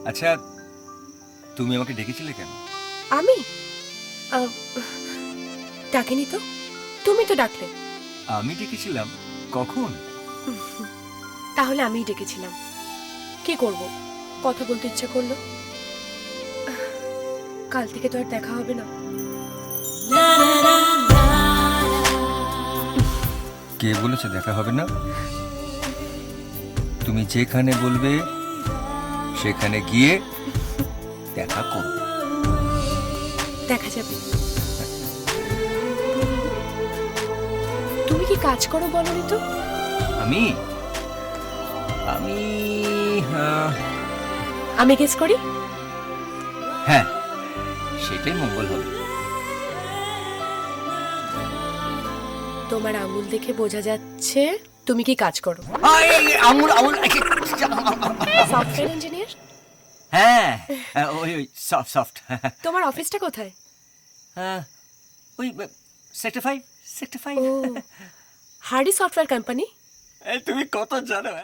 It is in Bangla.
আচ্ছা, তুমি আমাকে ডেকেছিলে কেন? আমি আহ, ডাকিনি তো, তুমি তো ডাকলে। আমি ডেকেছিলাম? কখন? তাহলে আমিই ডেকেছিলাম। কি করব, কথা বলতে ইচ্ছা করলো। কাল থেকে তো আর দেখা হবে না। কে বলেছে দেখা হবে না? তুমি যেখানে বলবে সেখানে গিয়ে দেখা করবে। দেখা যাবে। তুমি কি কাজ করো বলনি তো? আমি আমি আমি গেস করি। হ্যাঁ, সেটাই মঙ্গল হবে। তোমার আঙুল দেখে বোঝা যাচ্ছে তুমি কি কাজ করো। আঙুল আঙুল সফটওয়্যার ইঞ্জিনিয়ার। হ্যাঁ, ওই ওই সফট সফট। তোমার অফিসটা কোথায়? ওই সেক্টর 5 সেক্টর 5। ও, হার্ডি সফটওয়্যার কোম্পানি। তুমি কত জানো?